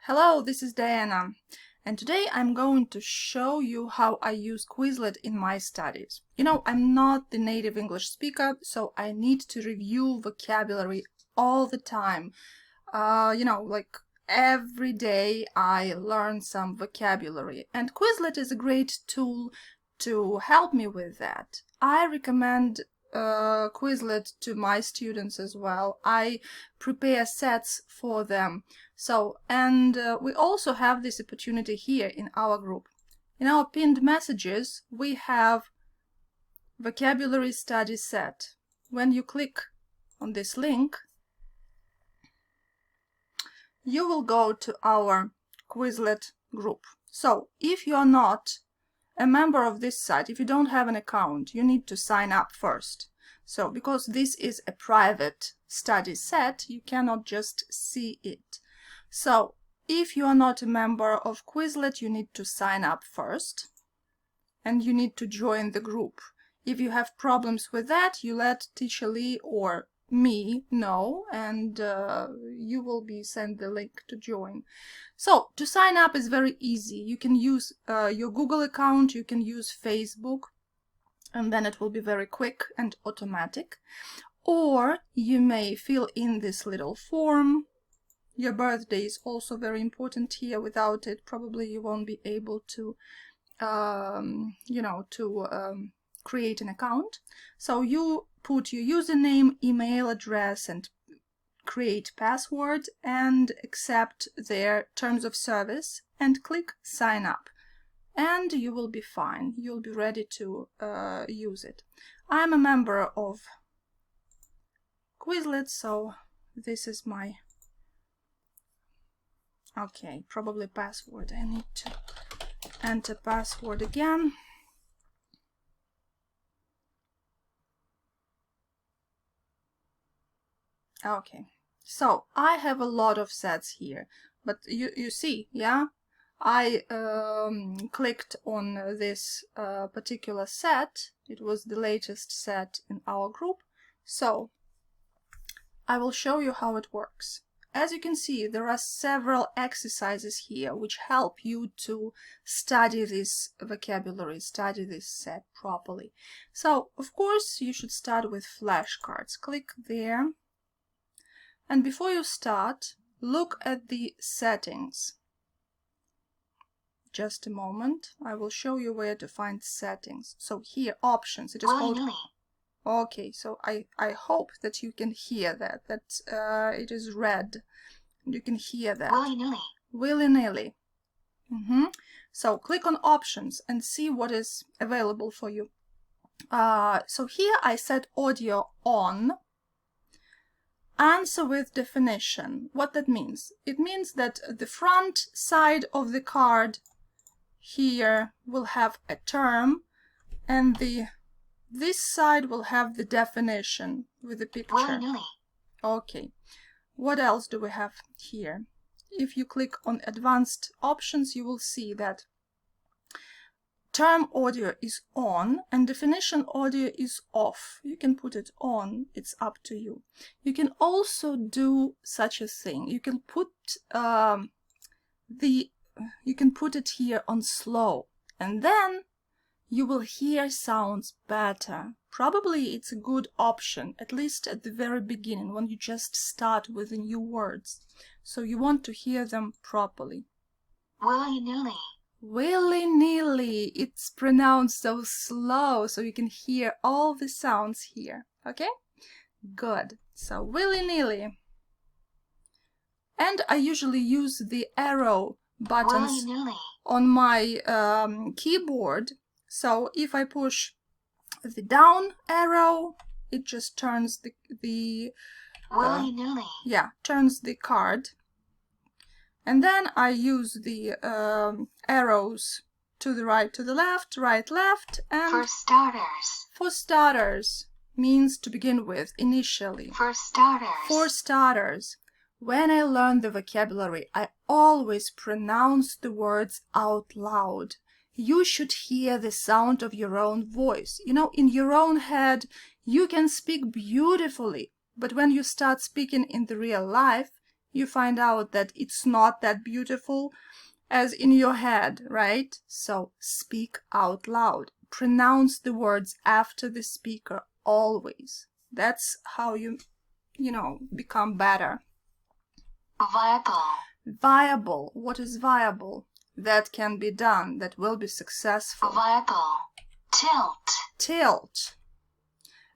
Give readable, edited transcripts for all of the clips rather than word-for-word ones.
Hello, this is Diana, and today I'm going to show you how I use Quizlet in my studies. I'm not the native English speaker, so I need to review vocabulary all the time. Like every day I learn some vocabulary, and Quizlet is a great tool to help me with that. I recommend Quizlet to my students as well. I prepare sets for them. We also have this opportunity here in our group. In our pinned messages, we have vocabulary study set. When you click on this link, you will go to our Quizlet group. So if you are not a member of this site, if you don't have an account, you need to sign up first. So because this is a private study set, you cannot just see it. So if you are not a member of Quizlet, you need to sign up first and you need to join the group. If you have problems with that, you let Teacher Lee or me know, and you will be sent the link to join. So to sign up is very easy. You can use your Google account, you can use Facebook, and then it will be very quick and automatic. Or you may fill in this little form. Your birthday is also very important here. Without it, probably you won't be able to create an account. So you put your username, email address, and create password, and accept their terms of service, and click sign up, and you will be fine. You'll be ready to use it. I'm a member of Quizlet, so this is my probably password. I need to enter password again. Okay, so I have a lot of sets here, but you see, yeah, I clicked on this particular set. It was the latest set in our group, so I will show you how it works. As you can see, there are several exercises here which help you to study this vocabulary, study this set properly. So, of course, you should start with flashcards. Click there. And before you start, look at the settings. Just a moment, I will show you where to find settings. So here, options, it is called... Okay, so I hope that you can hear that it is red. You can hear that. Willy-nilly. So click on options and see what is available for you. So here I set audio on. Answer with definition. What that means? It means that the front side of the card here will have a term, and this side will have the definition with the picture. Okay. What else do we have here? If you click on advanced options, you will see that term audio is on and definition audio is off. You can put it on, it's up to you. You can also do such a thing. You can put it here on slow, and then you will hear sounds better. Probably it's a good option, at least at the very beginning, when you just start with the new words. So you want to hear them properly. Willy-nilly. Willy-nilly. It's pronounced so slow, so you can hear all the sounds here. Okay? Good. So willy-nilly. And I usually use the arrow buttons on my keyboard. So if I push the down arrow, it just turns turns the card. And then I use the arrows to the right, to the left, right, left, and for starters. For starters means to begin with, initially. For starters. For starters. When I learn the vocabulary, I always pronounce the words out loud. You should hear the sound of your own voice. In your own head, you can speak beautifully, but when you start speaking in the real life, you find out that it's not that beautiful as in your head, right? So speak out loud. Pronounce the words after the speaker always. That's how you become better. Viable. Viable. What is viable? That can be done, that will be successful. Viable. Tilt. Tilt.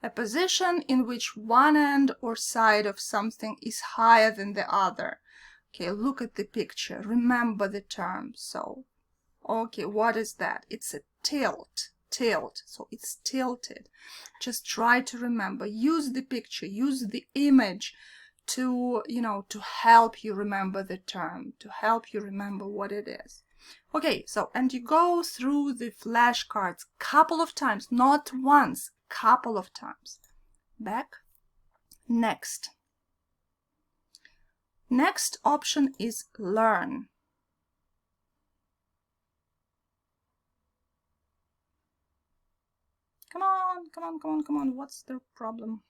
A position in which one end or side of something is higher than the other. Okay, look at the picture. Remember the term. So, okay, what is that? It's a tilt. Tilt. So it's tilted. Just try to remember. Use the picture. Use the image to, to help you remember the term, to help you remember what it is. Okay, so, and you go through the flashcards couple of times, not once, couple of times. Back. Next. Next option is learn. Come on, come on, come on, come on. What's the problem?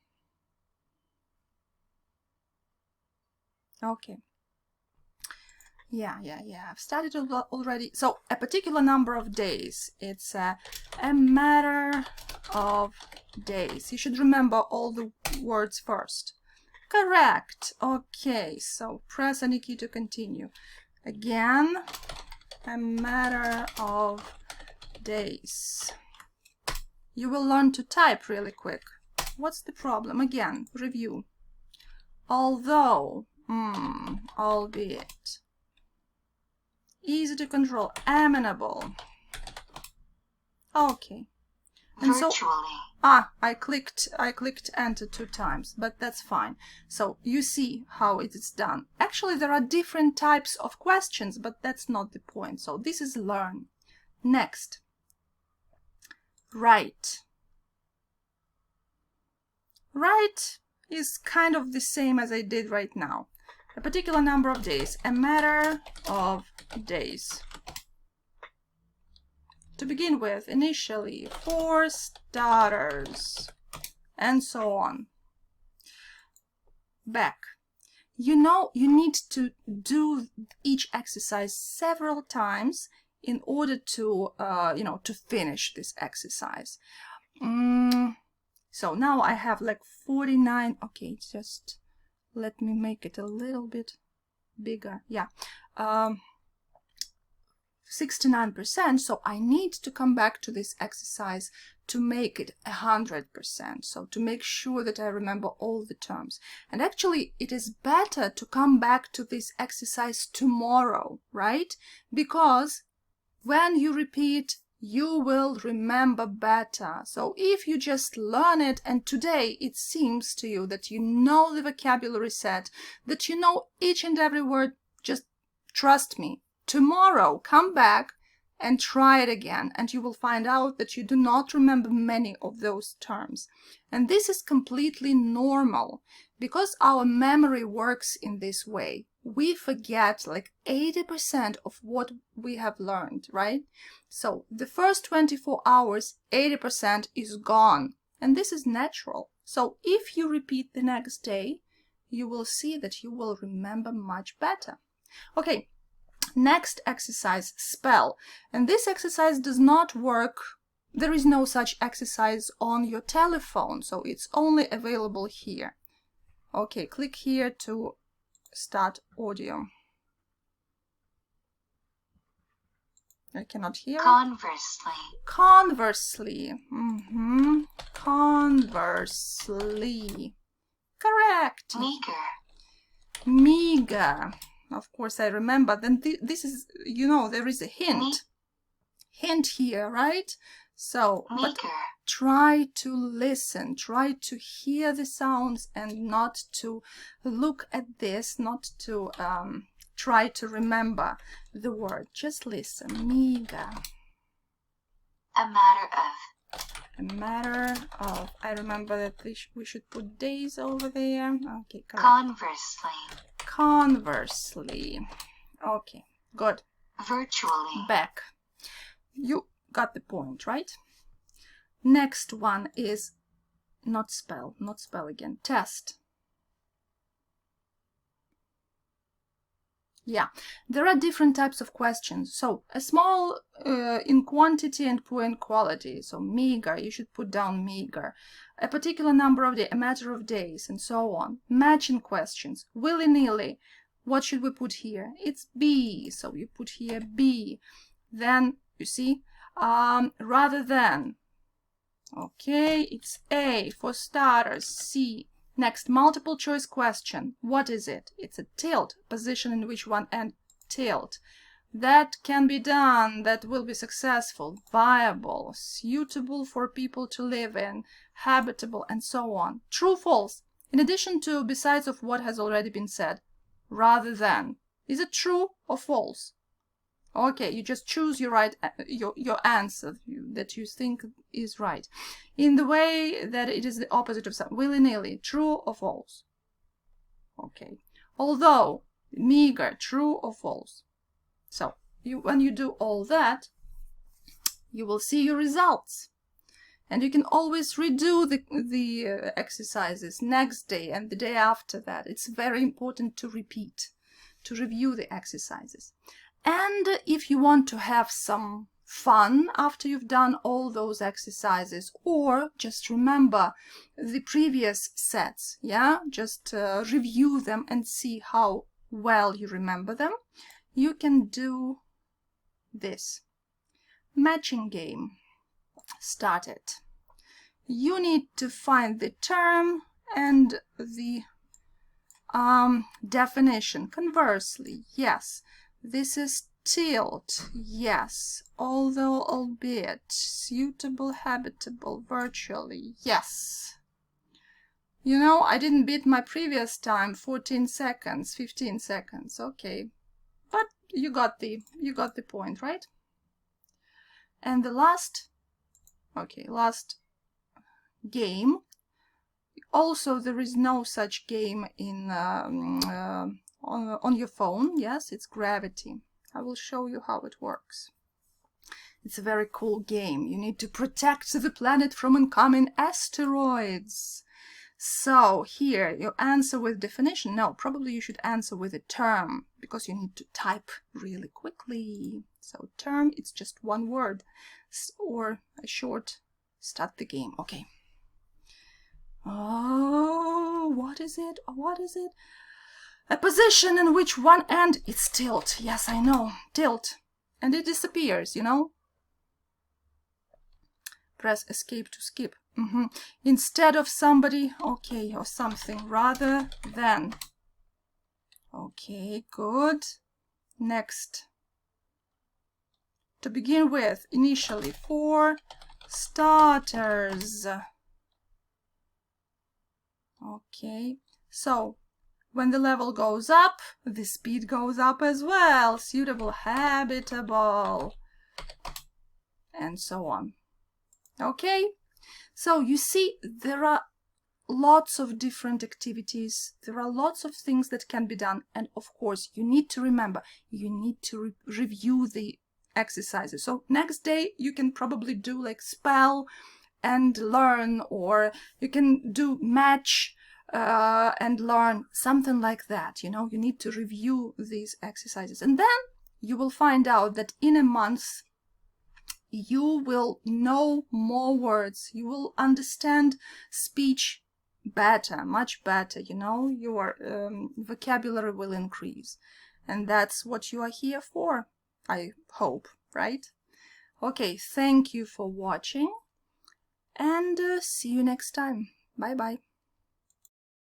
Okay. Yeah. I've started already. So a particular number of days. It's a matter of days. You should remember all the words first. Correct. Okay. So press any key to continue. Again, a matter of days. You will learn to type really quick. What's the problem? Again, review. Although, albeit. Easy to control, amenable. Okay. And Virtually. I clicked enter 2 times, but that's fine. So you see how it is done. Actually, there are different types of questions, but that's not the point. So this is learn. Next. Write. Write is kind of the same as I did right now. A particular number of days, a matter of days. To begin with, initially, for starters, and so on. Back. You need to do each exercise several times in order to, to finish this exercise. So now I have like 49. Okay, just let me make it a little bit bigger. Yeah. 69%. So I need to come back to this exercise to make it 100%. So to make sure that I remember all the terms. And actually, it is better to come back to this exercise tomorrow, right? Because when you repeat, you will remember better. So if you just learn it and today it seems to you that you know the vocabulary set, that you know each and every word, just trust me. Tomorrow, come back and try it again, and you will find out that you do not remember many of those terms. And this is completely normal because our memory works in this way. We forget like 80% of what we have learned, right? So the first 24 hours, 80% is gone, and this is natural. So if you repeat the next day, you will see that you will remember much better. Okay. Next exercise, spell. And this exercise does not work. There is no such exercise on your telephone, so it's only available here. Okay, click here to start audio. I cannot hear. Conversely. Conversely. Conversely. Correct. Meager. Meager. Of course, I remember. Then this is, there is a hint. Hint here, right? So, but try to listen, try to hear the sounds and not to look at this, not to try to remember the word. Just listen. Meager. A matter of. A matter of. I remember that we should put days over there. Okay, correct. Conversely. Conversely. Okay, good. Virtually. Back. You got the point, right? Next one is not spell again. Test. Yeah, there are different types of questions. So a small in quantity and poor in quality. So meager, you should put down meager. A particular number of days, a matter of days, and so on. Matching questions, willy-nilly. What should we put here? It's B, so you put here B. Then, you see, rather than. Okay, it's A for starters, C. Next, multiple choice question. What is it? It's a tilt, position in which one end tilt. That can be done, that will be successful, viable, suitable for people to live in, habitable, and so on. True, false. In addition to, besides of what has already been said. Rather than. Is it true or false? Okay, you just choose your right, your answer that you think is right, in the way that it is the opposite of some, willy-nilly, true or false. Okay, although, meager, true or false. So when you do all that, you will see your results, and you can always redo the exercises next day and the day after that. It's very important to repeat, to review the exercises. And if you want to have some fun after you've done all those exercises, or just remember the previous sets, yeah, just review them and see how well you remember them, you can do this. Matching game. Start it. You need to find the term and the definition. Conversely, yes. This is tilt, yes, although, albeit, suitable, habitable, virtually, yes. You know, I didn't beat my previous time, 14 seconds, 15 seconds, okay. But you got the point, right? And the last game. Also, there is no such game in on your phone. Yes, it's gravity. I will show you how it works. It's a very cool game. You need to protect the planet from incoming asteroids. So here you answer with definition. No, probably you should answer with a term, because you need to type really quickly. So term, it's just one word or a short start the game. Okay. Oh, what is it? What is it? A position in which one end is tilt. Yes, I know. Tilt. And it disappears, you know? Press escape to skip. Instead of somebody, okay, or something, rather than. Okay, good. Next. To begin with, initially, for starters. Okay, so when the level goes up, the speed goes up as well. Suitable, habitable, and so on. Okay, so you see there are lots of different activities. There are lots of things that can be done. And of course, you need to remember, you need to review the exercises. So next day, you can probably do like spell and learn, or you can do match and learn, something like that. You know, you need to review these exercises, and then you will find out that in a month you will know more words, you will understand speech better, much better. You know, your vocabulary will increase, and that's what you are here for, I hope, right? Okay, thank you for watching, and see you next time. Bye bye.